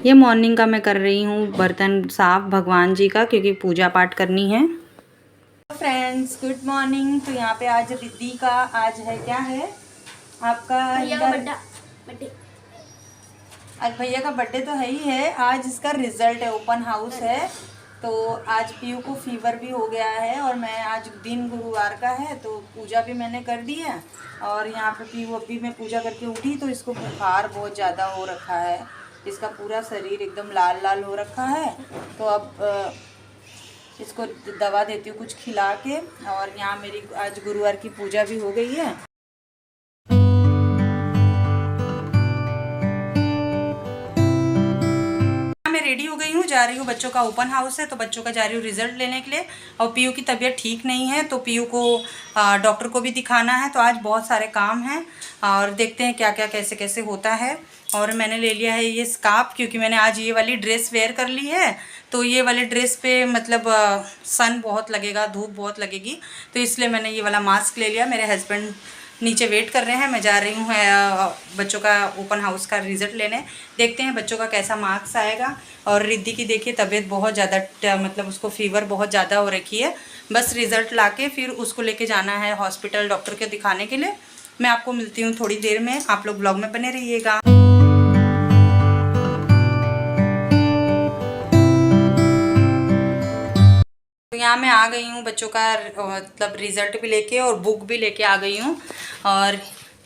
ये मॉर्निंग का मैं कर रही हूँ बर्तन साफ भगवान जी का, क्योंकि पूजा पाठ करनी है। Friends good morning. तो यहाँ पे आज रिद्धि का आज है, क्या है आपका बर्थडे। आज भैया का बर्थडे तो है ही है, आज इसका रिजल्ट है, ओपन हाउस है। तो आज पीयू को फीवर भी हो गया है और मैं आज दिन गुरुवार का है तो पूजा भी मैंने कर दी है। और यहाँ पे पीयू अभी मैं पूजा करके उठी तो इसको बुखार बहुत ज़्यादा हो रखा है, इसका पूरा शरीर एकदम लाल लाल हो रखा है। तो अब इसको दवा देती हूँ कुछ खिला के। और यहाँ मेरी आज गुरुवार की पूजा भी हो गई है। मैं रेडी हो गई हूँ, जा रही हूँ, बच्चों का ओपन हाउस है तो बच्चों का जा रही हूँ रिजल्ट लेने के लिए। और पीयू की तबीयत ठीक नहीं है तो पीयू को डॉक्टर को भी दिखाना है। तो आज बहुत सारे काम हैं और देखते हैं क्या क्या कैसे कैसे होता है। और मैंने ले लिया है ये स्कार्फ, क्योंकि मैंने आज ये वाली ड्रेस वेयर कर ली है। तो ये वाले ड्रेस पे मतलब सन बहुत लगेगा, धूप बहुत लगेगी, तो इसलिए मैंने ये वाला मास्क ले लिया। मेरे हस्बैंड नीचे वेट कर रहे हैं, मैं जा रही हूँ बच्चों का ओपन हाउस का रिज़ल्ट लेने। देखते हैं बच्चों का कैसा मार्क्स आएगा। और रिद्धि की देखिए तबीयत बहुत ज़्यादा मतलब उसको फीवर बहुत ज़्यादा हो रखी है। बस रिज़ल्ट लाके फिर उसको लेके जाना है हॉस्पिटल डॉक्टर के दिखाने के लिए। मैं आपको मिलती हूँ थोड़ी देर में, आप लोग ब्लॉग में बने रहिएगा। तो यहाँ मैं आ गई हूँ, बच्चों का मतलब रिज़ल्ट भी लेके और बुक भी लेके आ गई हूँ। और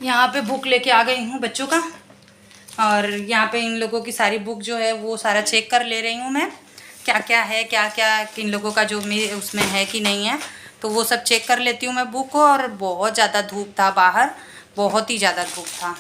यहाँ पे बुक लेके आ गई हूँ बच्चों का। और यहाँ पे इन लोगों की सारी बुक जो है वो सारा चेक कर ले रही हूँ मैं, क्या क्या है, क्या क्या इन लोगों का जो मेरे उसमें है कि नहीं है, तो वो सब चेक कर लेती हूँ मैं बुक को। और बहुत ज़्यादा धूप था बाहर, बहुत ही ज़्यादा धूप था।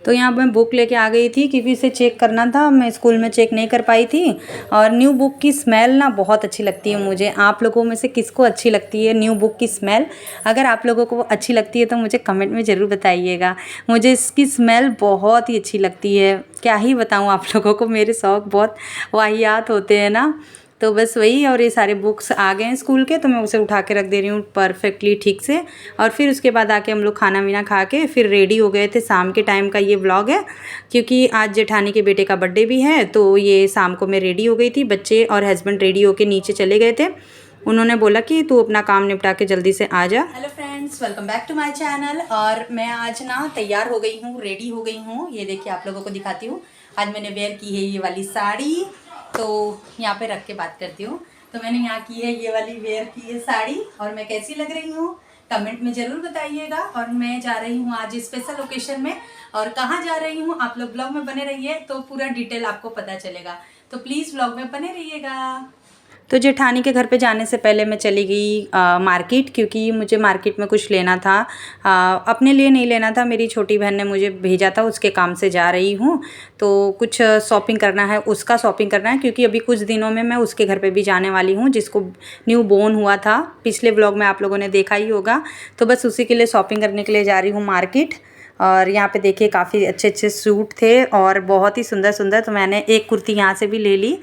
तो यहाँ मैं बुक लेके आ गई थी क्योंकि इसे चेक करना था, मैं स्कूल में चेक नहीं कर पाई थी। और न्यू बुक की स्मेल ना बहुत अच्छी लगती है मुझे। आप लोगों में से किसको अच्छी लगती है न्यू बुक की स्मेल? अगर आप लोगों को अच्छी लगती है तो मुझे कमेंट में ज़रूर बताइएगा। मुझे इसकी स्मेल बहुत ही अच्छी लगती है, क्या ही बताऊँ आप लोगों को, मेरे शौक़ बहुत वाहियात होते हैं ना। तो बस वही, और ये सारे बुक्स आ गए हैं स्कूल के तो मैं उसे उठा के रख दे रही हूँ परफेक्टली ठीक से। और फिर उसके बाद आके हम लोग खाना वाना खा के फिर रेडी हो गए थे। शाम के टाइम का ये व्लॉग है, क्योंकि आज जेठानी के बेटे का बर्थडे भी है। तो ये शाम को मैं रेडी हो गई थी, बच्चे और हस्बैंड रेडी होके नीचे चले गए थे। उन्होंने बोला कि तू अपना काम निपटा के जल्दी से आ जा। Hello friends, welcome back to my channel. और मैं आज ना तैयार हो गई हूँ, रेडी हो गई हूँ। ये देखिए आप लोगों को दिखाती हूँ, आज मैंने वेयर की है ये वाली साड़ी। तो यहाँ पे रख के बात करती हूँ। तो मैंने यहाँ की है ये वाली वेयर की है साड़ी, और मैं कैसी लग रही हूँ कमेंट में ज़रूर बताइएगा। और मैं जा रही हूँ आज स्पेशल ओकेशन में, और कहाँ जा रही हूँ आप लोग ब्लॉग में बने रहिए तो पूरा डिटेल आपको पता चलेगा। तो प्लीज़ ब्लॉग में बने रहिएगा। तो जेठानी के घर पे जाने से पहले मैं चली गई मार्केट, क्योंकि मुझे मार्केट में कुछ लेना था। अपने लिए नहीं लेना था, मेरी छोटी बहन ने मुझे भेजा था, उसके काम से जा रही हूँ। तो कुछ शॉपिंग करना है, उसका शॉपिंग करना है, क्योंकि अभी कुछ दिनों में मैं उसके घर पे भी जाने वाली हूँ, जिसको न्यू बोर्न हुआ था। पिछले व्लॉग में आप लोगों ने देखा ही होगा। तो बस उसी के लिए शॉपिंग करने के लिए जा रही हूँ मार्केट। और यहाँ पे देखिए काफ़ी अच्छे अच्छे सूट थे और बहुत ही सुंदर सुंदर। तो मैंने एक कुर्ती यहाँ से भी ले ली।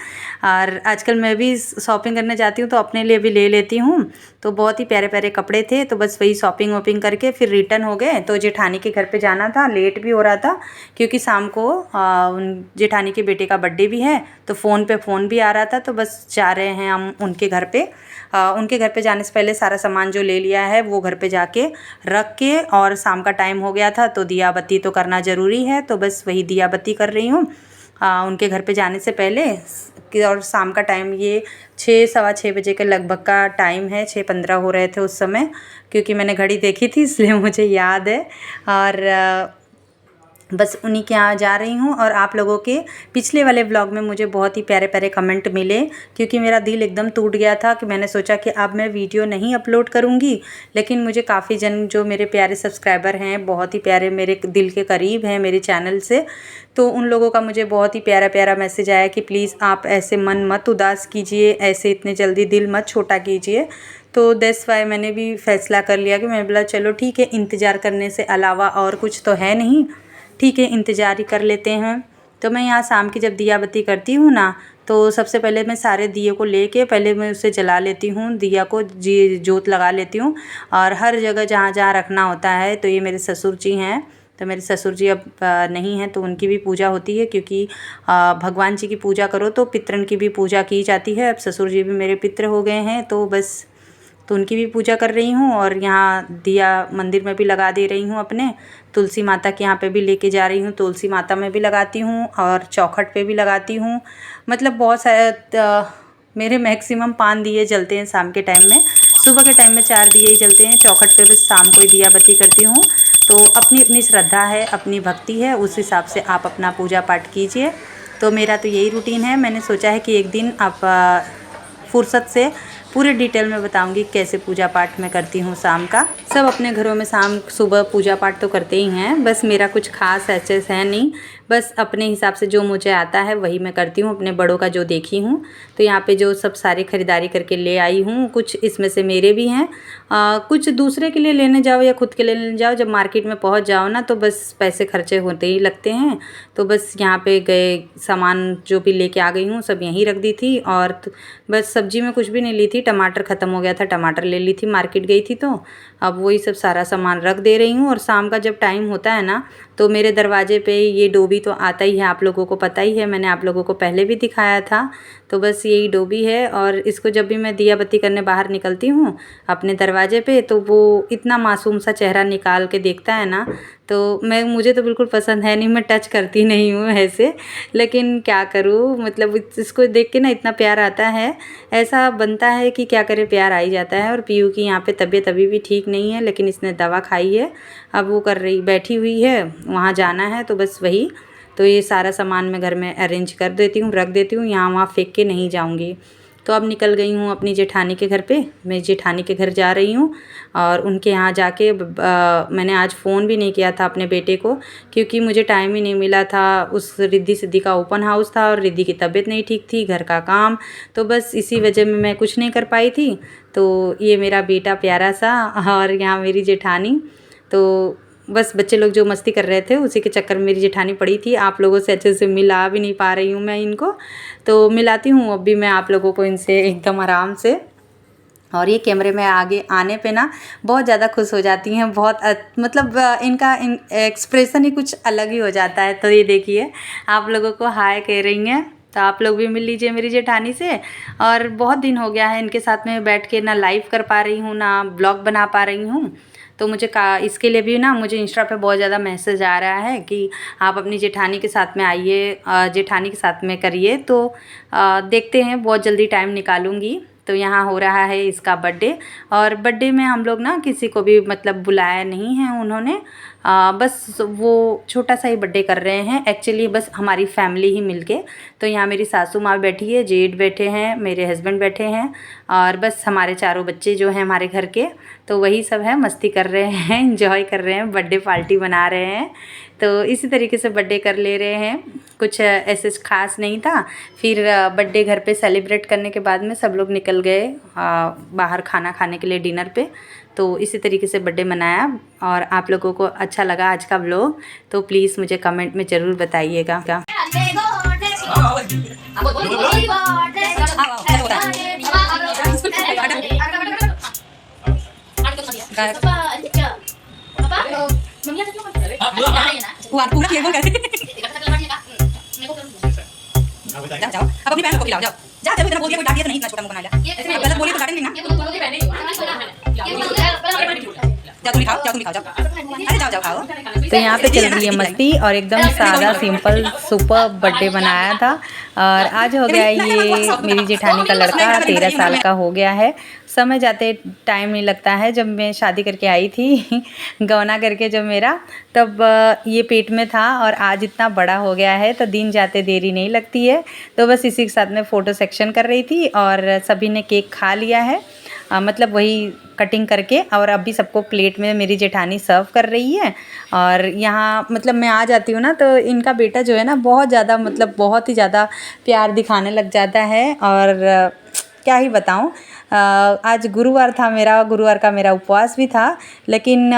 और आजकल मैं भी शॉपिंग करने जाती हूँ तो अपने लिए भी ले लेती हूँ। तो बहुत ही प्यारे प्यारे कपड़े थे, तो बस वही शॉपिंग वॉपिंग करके फिर रिटर्न हो गए। तो जेठानी के घर पे जाना था, लेट भी हो रहा था क्योंकि शाम को जेठानी के बेटे का बर्थडे भी है। तो फ़ोन पे फ़ोन भी आ रहा था, तो बस जा रहे हैं हम उनके घर पे। उनके घर पे जाने से पहले सारा सामान जो ले लिया है वो घर पे जाके रख के, और शाम का टाइम हो गया था तो दिया बत्ती तो करना ज़रूरी है, तो बस वही दिया बत्ती कर रही हूँ उनके घर पे जाने से पहले। और शाम का टाइम ये 6 सवा 6 बजे के लगभग का टाइम है, 6:15 हो रहे थे उस समय, क्योंकि मैंने घड़ी देखी थी इसलिए मुझे याद है। और बस उन्हीं के यहाँ जा रही हूँ। और आप लोगों के पिछले वाले व्लॉग में मुझे बहुत ही प्यारे प्यारे कमेंट मिले, क्योंकि मेरा दिल एकदम टूट गया था कि मैंने सोचा कि अब मैं वीडियो नहीं अपलोड करूँगी। लेकिन मुझे काफ़ी जन जो मेरे प्यारे सब्सक्राइबर हैं, बहुत ही प्यारे, मेरे दिल के करीब हैं मेरे चैनल से, तो उन लोगों का मुझे बहुत ही प्यारा प्यारा मैसेज आया कि प्लीज़ आप ऐसे मन मत उदास कीजिए, ऐसे इतने जल्दी दिल मत छोटा कीजिए। तो दैट्स वाई मैंने भी फैसला कर लिया कि मैं बोला चलो ठीक है, इंतज़ार करने से अलावा और कुछ तो है नहीं, ठीक है इंतज़ार ही कर लेते हैं। तो मैं यहाँ शाम की जब दिया बत्ती करती हूँ ना, तो सबसे पहले मैं सारे दिए को लेके पहले मैं उसे जला लेती हूँ, दिया को जोत लगा लेती हूँ। और हर जगह जहाँ जहाँ रखना होता है, तो ये मेरे ससुर जी हैं तो मेरे ससुर जी अब नहीं हैं, तो उनकी भी पूजा होती है, क्योंकि भगवान जी की पूजा करो तो पितरन की भी पूजा की जाती है। अब ससुर जी भी मेरे पितर हो गए हैं, तो बस तो उनकी भी पूजा कर रही हूँ। और यहाँ दिया मंदिर में भी लगा दे रही हूँ अपने। तुलसी माता के यहाँ पे भी लेके जा रही हूँ, तुलसी माता में भी लगाती हूँ और चौखट पे भी लगाती हूँ। मतलब बहुत सारे मेरे मैक्सिमम 5 दिए जलते हैं शाम के टाइम में। सुबह के टाइम में 4 दिए ही जलते हैं, चौखट पे बस शाम को ही दिया बत्ती करती हूँ। तो अपनी अपनी श्रद्धा है, अपनी भक्ति है, उस हिसाब से आप अपना पूजा पाठ कीजिए। तो मेरा तो यही रूटीन है। मैंने सोचा है कि एक दिन आप फुर्सत से पूरे डिटेल में बताऊंगी कैसे पूजा पाठ मैं करती हूँ शाम का। सब अपने घरों में शाम सुबह पूजा पाठ तो करते ही हैं, बस मेरा कुछ खास ऐसे है नहीं। बस अपने हिसाब से जो मुझे आता है वही मैं करती हूँ, अपने बड़ों का जो देखी हूँ। तो यहाँ पे जो सब सारी ख़रीदारी करके ले आई हूँ, कुछ इसमें से मेरे भी हैं, कुछ दूसरे के लिए लेने जाओ या खुद के लिए लेने जाओ, जब मार्केट में पहुँच जाओ ना तो बस पैसे खर्चे होते ही लगते हैं। तो बस यहाँ पे गए सामान जो भी लेके आ गई हूँ सब यहीं रख दी थी। और बस सब्जी में कुछ भी नहीं ली थी, टमाटर ख़त्म हो गया था, टमाटर ले ली थी, मार्केट गई थी, तो अब वही सब सारा सामान रख दे रही हूँ। और शाम का जब टाइम होता है ना तो मेरे दरवाजे पे ये डोबी तो आता ही है, आप लोगों को पता ही है, मैंने आप लोगों को पहले भी दिखाया था। तो बस यही डोबी है, और इसको जब भी मैं दिया बत्ती करने बाहर निकलती हूँ अपने दरवाजे पे, तो वो इतना मासूम सा चेहरा निकाल के देखता है ना, तो मुझे तो बिल्कुल पसंद है नहीं, मैं टच करती नहीं हूँ ऐसे। लेकिन क्या करूँ, मतलब इसको देख के ना इतना प्यार आता है, ऐसा बनता है कि क्या करे, प्यार आ ही जाता है। और पीयू की यहाँ पे तबीयत अभी भी ठीक नहीं है, लेकिन इसने दवा खाई है, अब वो बैठी हुई है, वहाँ जाना है, तो बस वही। तो ये सारा सामान मैं घर में अरेंज कर देती हूँ, रख देती हूँ, यहाँ वहाँ फेंक के नहीं जाऊँगी। तो अब निकल गई हूँ अपनी जेठानी के घर पे, मैं जेठानी के घर जा रही हूँ। और उनके यहाँ जाके मैंने आज फ़ोन भी नहीं किया था अपने बेटे को, क्योंकि मुझे टाइम ही नहीं मिला था। उस रिद्धि सिद्धि का ओपन हाउस था और रिद्धि की तबीयत नहीं ठीक थी, घर का काम, तो बस इसी वजह में मैं कुछ नहीं कर पाई थी। तो ये मेरा बेटा प्यारा सा, और यहाँ मेरी जेठानी, तो बस बच्चे लोग जो मस्ती कर रहे थे उसी के चक्कर में मेरी जेठानी पड़ी थी। आप लोगों से अच्छे से मिला भी नहीं पा रही हूँ मैं इनको, तो मिलाती हूँ अब भी मैं आप लोगों को इनसे एकदम आराम से। और ये कैमरे में आगे आने पे ना बहुत ज़्यादा खुश हो जाती हैं, बहुत मतलब इनका एक्सप्रेशन ही कुछ अलग ही हो जाता है। तो ये देखिए आप लोगों को हाय कह रही हैं, तो आप लोग भी मिल लीजिए मेरी जेठानी से। और बहुत दिन हो गया है इनके साथ में बैठ के ना लाइव कर पा रही हूँ, ना ब्लॉग बना पा रही हूँ। तो मुझे इसके लिए भी ना मुझे इंस्टा पे बहुत ज़्यादा मैसेज आ रहा है कि आप अपनी जेठानी के साथ में आइए, जेठानी के साथ में करिए। तो देखते हैं, बहुत जल्दी टाइम निकालूंगी। तो यहाँ हो रहा है इसका बर्थडे, और बर्थडे में हम लोग ना किसी को भी मतलब बुलाया नहीं है उन्होंने, बस वो छोटा सा ही बर्थडे कर रहे हैं एक्चुअली, बस हमारी फैमिली ही मिलके। तो यहाँ मेरी सासू माँ बैठी है, जेठ बैठे हैं, मेरे हस्बैंड बैठे हैं, और बस हमारे चारों बच्चे जो हैं हमारे घर के, तो वही सब है, मस्ती कर रहे हैं, एंजॉय कर रहे हैं, बर्थडे पार्टी बना रहे हैं। तो इसी तरीके से बर्थडे कर ले रहे हैं, कुछ ऐसे खास नहीं था। फिर बर्थडे घर पे सेलिब्रेट करने के बाद में सब लोग निकल गए बाहर खाना खाने के लिए डिनर पे। तो इसी तरीके से बर्थडे मनाया। और आप लोगों को अच्छा लगा आज का व्लॉग तो प्लीज़ मुझे कमेंट में ज़रूर बताइएगा। जाओ अब अपनी बहन को खिलाओ, जाओ जा, चलो इतना बोल दिया, कोई डांट दिया तो नहीं, इतना छोटा मुंह बना लिया, ऐसे गलत बोलिए तो डांटेंगे ना। जाओ तुम खाओ, जाओ तुम खाओ, जाओ, अरे जाओ जाओ खाओ। तो यहाँ पे चल रही है मस्ती, और एकदम सादा सिंपल सुपर बर्थडे बनाया था। और आज हो गया ये मेरी जेठानी का लड़का 13 साल का हो गया है। समय जाते टाइम नहीं लगता है। जब मैं शादी करके आई थी गौना करके जब मेरा, तब ये पेट में था, और आज इतना बड़ा हो गया है, तो दिन जाते देरी नहीं लगती है। तो बस इसी के साथ में फ़ोटो सेक्शन कर रही थी, और सभी ने केक खा लिया है, मतलब वही कटिंग करके, और अभी सबको प्लेट में मेरी जेठानी सर्व कर रही है। और यहाँ मतलब मैं आ जाती हूँ ना, तो इनका बेटा जो है ना बहुत ज़्यादा, मतलब बहुत ही ज़्यादा प्यार दिखाने लग जाता है। और क्या ही बताऊँ, आज गुरुवार था, गुरुवार का मेरा उपवास भी था, लेकिन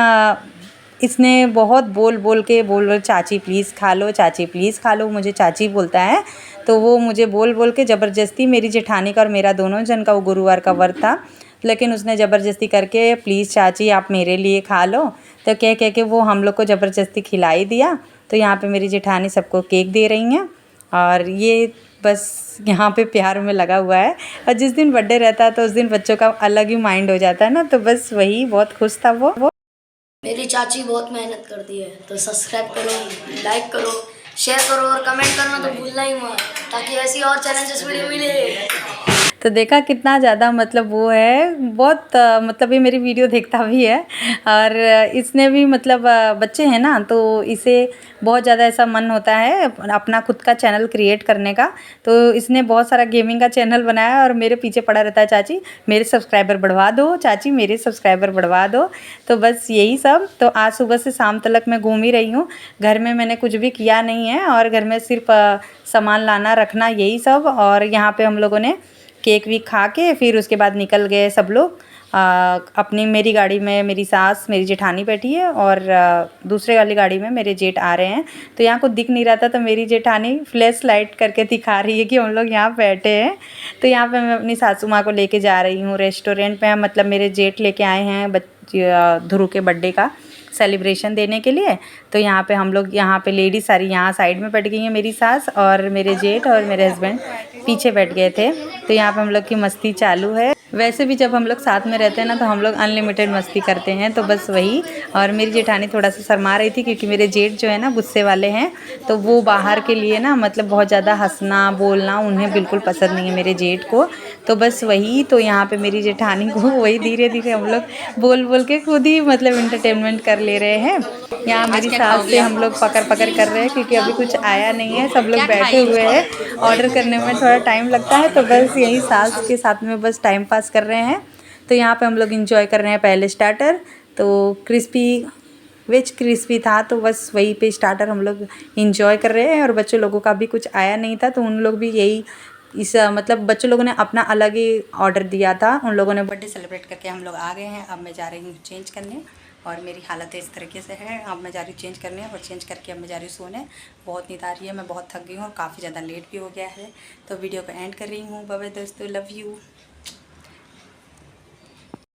इसने बहुत बोल चाची प्लीज़ खा लो, चाची प्लीज़ खा लो, मुझे चाची बोलता है। तो वो मुझे बोल के ज़बरदस्ती, मेरी जेठानी का और मेरा दोनों जन का वो गुरुवार का व्रत था, लेकिन उसने ज़बरदस्ती करके प्लीज़ चाची आप मेरे लिए खा लो, तो कह के वो हम लोग को ज़बरदस्ती खिला ही दिया। तो यहाँ पे मेरी जेठानी सबको केक दे रही हैं और ये बस यहाँ पे प्यार में लगा हुआ है। और जिस दिन बर्थडे रहता है तो उस दिन बच्चों का अलग ही माइंड हो जाता है ना, तो बस वही बहुत खुश था वो। मेरी चाची बहुत मेहनत करती है, तो सब्सक्राइब करो, लाइक करो, शेयर करो और कमेंट करना तो भूलना ही मत, ताकि ऐसी और चैलेंजेस वीडियो मिले। तो देखा कितना ज़्यादा मतलब वो है, बहुत मतलब ये मेरी वीडियो देखता भी है और इसने भी मतलब बच्चे हैं ना, तो इसे बहुत ज़्यादा ऐसा मन होता है अपना खुद का चैनल क्रिएट करने का। तो इसने बहुत सारा गेमिंग का चैनल बनाया है और मेरे पीछे पड़ा रहता है, चाची मेरे सब्सक्राइबर बढ़वा दो, चाची मेरे सब्सक्राइबर बढ़वा दो। तो बस यही सब। तो आज सुबह से शाम तक मैं घूम ही रही हूँ, घर में मैंने कुछ भी किया नहीं है और घर में सिर्फ सामान लाना रखना यही सब। और यहाँ पे हम लोगों ने केक भी खा के फिर उसके बाद निकल गए सब लोग अपनी। मेरी गाड़ी में मेरी सास मेरी जेठानी बैठी है और दूसरे वाली गाड़ी में मेरे जेठ आ रहे हैं। तो यहाँ कुछ दिख नहीं रहा था, तो मेरी जेठानी फ्लैश लाइट करके दिखा रही है कि हम लोग यहाँ बैठे हैं। तो यहाँ पे मैं अपनी सासू माँ को लेके जा रही हूँ रेस्टोरेंट पे। मतलब मेरे जेठ लेके आए हैं ध्रुव के बर्थडे का सेलिब्रेशन देने के लिए। तो यहाँ पे हम लोग यहाँ पे लेडीज़ सारी यहाँ साइड में बैठ गई हैं, मेरी सास और मेरे जेठ और मेरे हस्बैंड पीछे बैठ गए थे। तो यहाँ पे हम लोग की मस्ती चालू है। वैसे भी जब हम लोग साथ में रहते हैं ना तो हम लोग अनलिमिटेड मस्ती करते हैं, तो बस वही। और मेरी जेठानी थोड़ा सा शर्मा रही थी क्योंकि मेरे जेठ जो है ना गुस्से वाले हैं, तो वो बाहर के लिए ना मतलब बहुत ज़्यादा हंसना बोलना उन्हें बिल्कुल पसंद नहीं है मेरे जेठ को। तो बस वही। तो यहाँ पे मेरी जेठानी को वही धीरे धीरे हम लोग बोल बोल के खुद ही मतलब इंटरटेनमेंट कर ले रहे हैं। यहाँ मेरी सास से हम लोग पकड़ कर रहे हैं क्योंकि अभी कुछ आया नहीं है, सब लोग बैठे हुए हैं। ऑर्डर करने में थोड़ा टाइम लगता है, तो बस यही सास के साथ में बस टाइम पास कर रहे हैं। तो यहाँ पे हम लोग इंजॉय कर रहे हैं पहले स्टार्टर। तो क्रिस्पी वेज क्रिस्पी था, तो बस वही पे स्टार्टर हम लोग इंजॉय कर रहे हैं। और बच्चों लोगों का भी कुछ आया नहीं था, तो उन लोग भी यही मतलब बच्चों लोगों ने अपना अलग ही ऑर्डर दिया था। उन लोगों ने बर्थडे सेलिब्रेट करके हम लोग आ गए हैं। अब मैं जा रही हूँ चेंज करने और मेरी हालत इस तरीके से है। अब मैं जा रही हूँ चेंज करने और चेंज करके अब मैं जा रही हूँ सोने। बहुत नींद आ रही है, मैं बहुत थक गई हूँ और काफ़ी ज़्यादा लेट भी हो गया है। तो वीडियो को एंड कर रही हूँ। बाय बाय दोस्तों, लव यू।